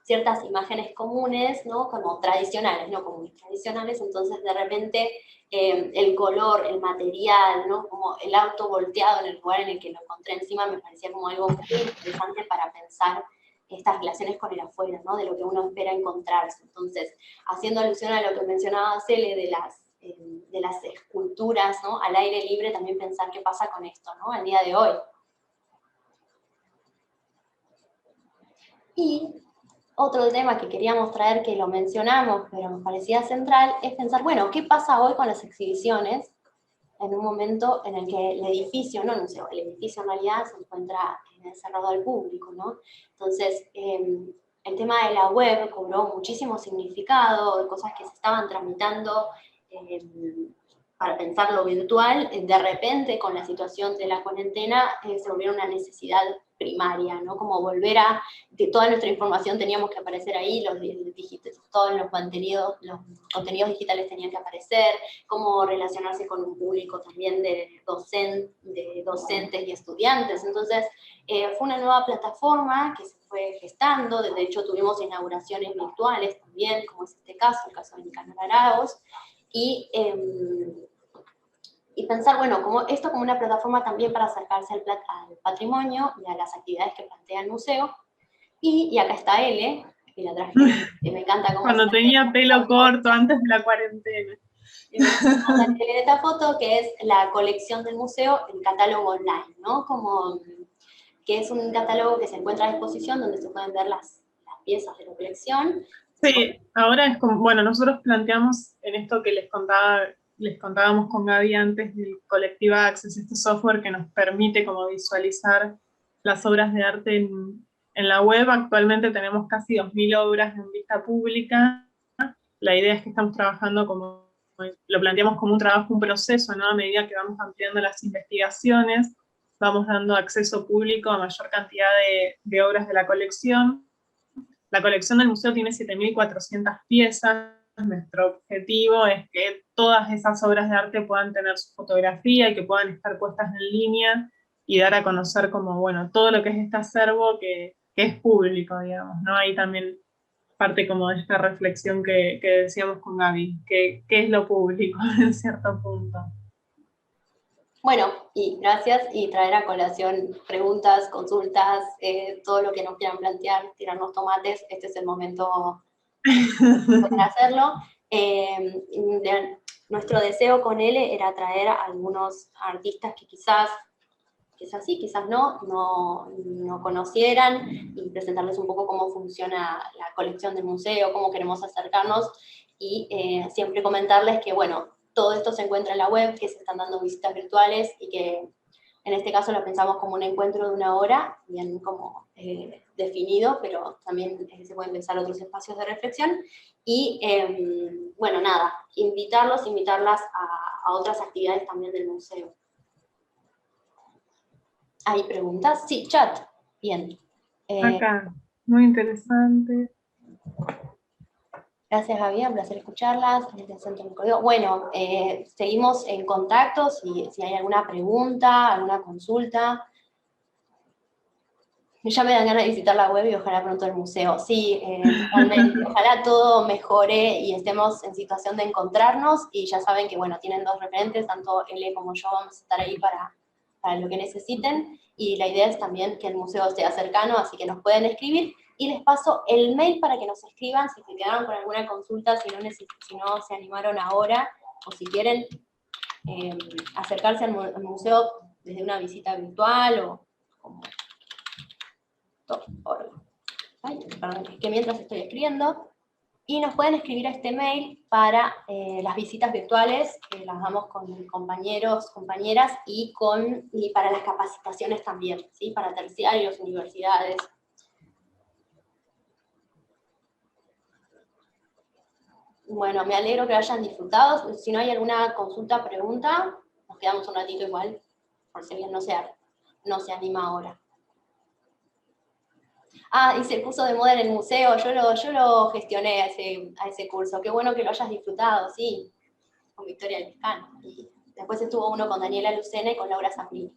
ciertas imágenes comunes, ¿no? Como tradicionales, ¿no? Como muy tradicionales, entonces de repente el color, el material, ¿no? Como el auto volteado en el lugar en el que lo encontré encima me parecía como algo muy interesante para pensar estas relaciones con el afuera, ¿no? De lo que uno espera encontrarse. Entonces, haciendo alusión a lo que mencionaba Cele de las esculturas, ¿no? Al aire libre, también pensar qué pasa con esto, ¿no? Al día de hoy. Y otro tema que queríamos traer, que lo mencionamos, pero nos parecía central, es pensar, bueno, ¿qué pasa hoy con las exhibiciones en un momento en el que el edificio, no el museo, el edificio en realidad se encuentra cerrado al público, ¿no? Entonces, el tema de la web cobró muchísimo significado, cosas que se estaban tramitando eh, para pensar lo virtual, de repente con la situación de la cuarentena se volvió una necesidad primaria, ¿no? Como volver a, que toda nuestra información teníamos que aparecer ahí, todos los contenidos digitales tenían que aparecer, cómo relacionarse con un público también de docentes y estudiantes. Entonces, fue una nueva plataforma que se fue gestando, de hecho tuvimos inauguraciones virtuales también, como es este caso, el caso de Nicanor Araos, y pensar, bueno, como esto como una plataforma también para acercarse al patrimonio y a las actividades que plantea el museo. Y acá está L, que la traje, que me encanta cómo cuando sale tenía pelo corto antes de la cuarentena. me encanta de esta foto, que es la colección del museo, el catálogo online, ¿no? Como que es un catálogo que se encuentra a disposición donde se pueden ver las piezas de la colección. Sí, ahora es como, bueno, nosotros planteamos en esto que les contábamos con Gaby antes del Collective Access, este software que nos permite como visualizar las obras de arte en la web. Actualmente tenemos casi 2.000 obras en vista pública. La idea es que estamos trabajando como, lo planteamos como un trabajo, un proceso, ¿no? A medida que vamos ampliando las investigaciones, vamos dando acceso público a mayor cantidad de obras de la colección. La colección del museo tiene 7.400 piezas. Nuestro objetivo es que todas esas obras de arte puedan tener su fotografía y que puedan estar puestas en línea y dar a conocer como, bueno, todo lo que es este acervo que es público, digamos, ¿no? Ahí también parte como de esta reflexión que decíamos con Gaby, que es lo público en cierto punto. Bueno, y gracias, y traer a colación preguntas, consultas, todo lo que nos quieran plantear, tirarnos tomates, este es el momento para hacerlo. Nuestro deseo con él era traer a algunos artistas que quizás sí, quizás no conocieran, y presentarles un poco cómo funciona la colección del museo, cómo queremos acercarnos, y siempre comentarles que, bueno, todo esto se encuentra en la web, que se están dando visitas virtuales, y que en este caso lo pensamos como un encuentro de una hora, bien como definido, pero también se pueden pensar otros espacios de reflexión. Y bueno, nada, invitarlas a otras actividades también del museo. ¿Hay preguntas? Sí, chat. Bien. Acá, muy interesante. Gracias, Gaby, un placer escucharlas. Bueno, seguimos en contacto si hay alguna pregunta, alguna consulta. Ya me dan ganas de visitar la web y ojalá pronto el museo. Sí, totalmente. Ojalá todo mejore y estemos en situación de encontrarnos. Y ya saben que, bueno, tienen dos referentes, tanto Ele como yo vamos a estar ahí para lo que necesiten. Y la idea es también que el museo sea cercano, así que nos pueden escribir. Y les paso el mail para que nos escriban si se quedaron con alguna consulta, si no se animaron ahora, o si quieren acercarse al museo desde una visita virtual o como... Ay, perdón, que mientras estoy escribiendo, y nos pueden escribir a este mail para las visitas virtuales, que las damos con compañeros, compañeras, y para las capacitaciones también, ¿sí? Para terciarios, universidades. Bueno, me alegro que lo hayan disfrutado. Si no hay alguna consulta, pregunta, nos quedamos un ratito igual, por si alguien no se anima ahora. Ah, hice el curso de moda en el museo, yo lo gestioné a ese curso. Qué bueno que lo hayas disfrutado, sí, con Victoria Lescano. Y después estuvo uno con Daniela Lucena y con Laura Zambini.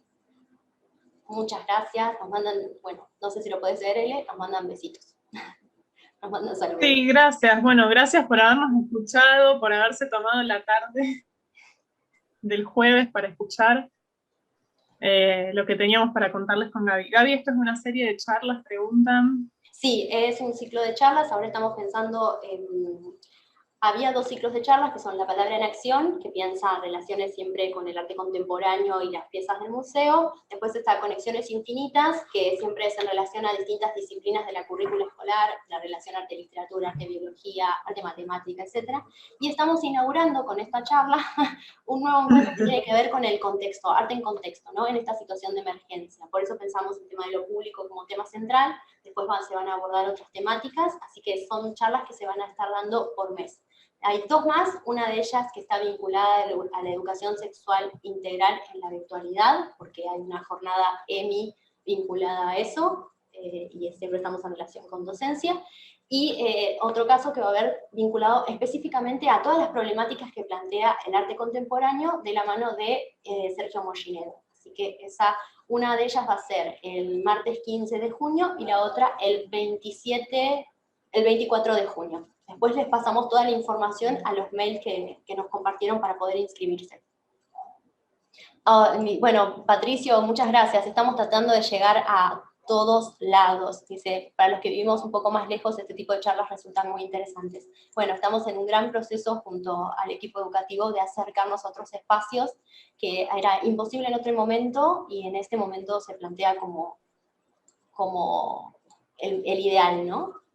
Muchas gracias, nos mandan, bueno, no sé si lo puedes ver, Ele, nos mandan besitos. Nos mandan saludos. Sí, gracias. Bueno, gracias por habernos escuchado, por haberse tomado la tarde del jueves para escuchar lo que teníamos para contarles con Gaby. Gaby, esto es una serie de charlas, preguntan. Sí, es un ciclo de charlas, ahora estamos pensando en... Había dos ciclos de charlas, que son La palabra en acción, que piensa relaciones siempre con el arte contemporáneo y las piezas del museo. Después está Conexiones infinitas, que siempre es en relación a distintas disciplinas de la currícula escolar, la relación arte-literatura, arte-biología, arte-matemática, etc. Y estamos inaugurando con esta charla un nuevo encuentro que tiene que ver con el contexto, arte en contexto, ¿no? En esta situación de emergencia. Por eso pensamos el tema de lo público como tema central. Después se van a abordar otras temáticas, así que son charlas que se van a estar dando por mes. Hay dos más, una de ellas que está vinculada a la educación sexual integral en la virtualidad, porque hay una jornada EMI vinculada a eso, y siempre estamos en relación con docencia, y otro caso que va a haber vinculado específicamente a todas las problemáticas que plantea el arte contemporáneo de la mano de Sergio Mollinedo. Así que una de ellas va a ser el martes 15 de junio y la otra el 24 de junio. Después les pasamos toda la información a los mails que nos compartieron para poder inscribirse. Bueno, Patricio, muchas gracias. Estamos tratando de llegar a todos lados. Dice, para los que vivimos un poco más lejos, este tipo de charlas resultan muy interesantes. Bueno, estamos en un gran proceso junto al equipo educativo de acercarnos a otros espacios que era imposible en otro momento y en este momento se plantea como el ideal, ¿no?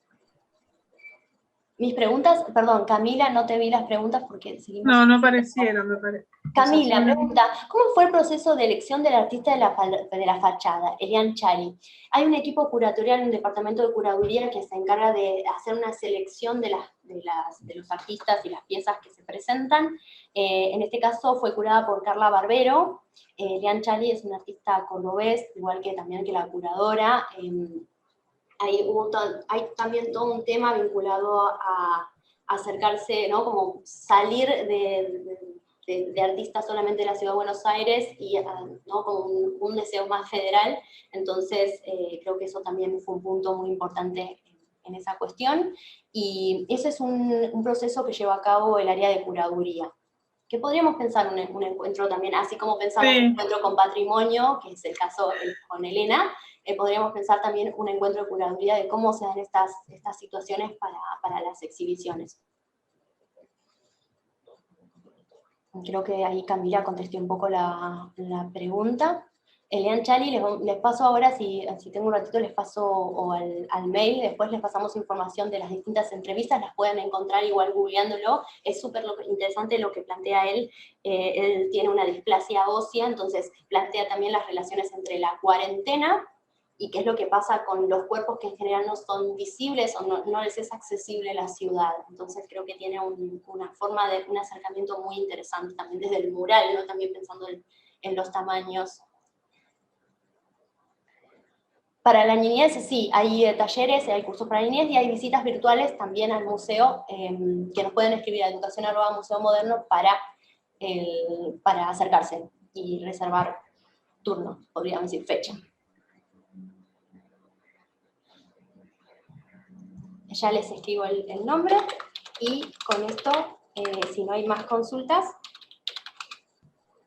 Mis preguntas, perdón, Camila, no te vi las preguntas porque seguimos... No aparecieron, me parece. Camila pregunta, ¿cómo fue el proceso de elección del artista de la fachada, Elian Chali? Hay un equipo curatorial, un departamento de curaduría que se encarga de hacer una selección de los artistas y las piezas que se presentan. En este caso fue curada por Carla Barbero. Elian Chali es una artista cordobés, igual que también que la curadora. Hay también todo un tema vinculado a acercarse, ¿no? Como salir de artistas solamente de la Ciudad de Buenos Aires y, ¿no? Como un deseo más federal. Entonces, creo que eso también fue un punto muy importante en esa cuestión. Y ese es un proceso que lleva a cabo el área de curaduría. Que podríamos pensar un encuentro también, así como pensamos un encuentro con patrimonio, que es el caso con Elena, podríamos pensar también un encuentro de curaduría de cómo se dan estas situaciones para las exhibiciones. Creo que ahí Camila contesté un poco la pregunta. Elian Chali, les paso ahora, si tengo un ratito, les paso o al mail, después les pasamos información de las distintas entrevistas, las pueden encontrar igual googleándolo. Es súper interesante lo que plantea él. Él tiene una displasia ósea, entonces plantea también las relaciones entre la cuarentena y qué es lo que pasa con los cuerpos que en general no son visibles o no les es accesible la ciudad. Entonces creo que tiene una forma de un acercamiento muy interesante, también desde el mural, ¿no? También pensando en los tamaños. Para la niñez, sí, hay talleres, hay cursos para niñez y hay visitas virtuales también al museo, que nos pueden escribir a educación@museo moderno para acercarse y reservar turno, podríamos decir fecha. Ya les escribo el nombre y con esto, si no hay más consultas,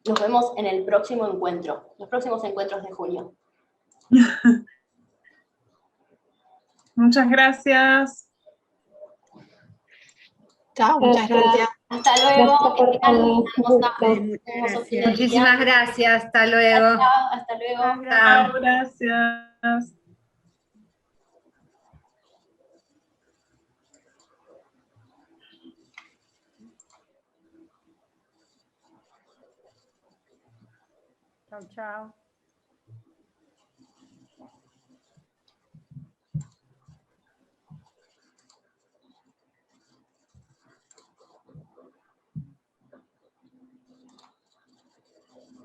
nos vemos en el próximo encuentro, los próximos encuentros de junio. Muchas gracias. Chao, muchas gracias. Hasta luego. Gracias por Que tengan el un hermoso fin de día. Muchísimas gracias, hasta luego. Chao, hasta luego. Chao, gracias. Chao, chao.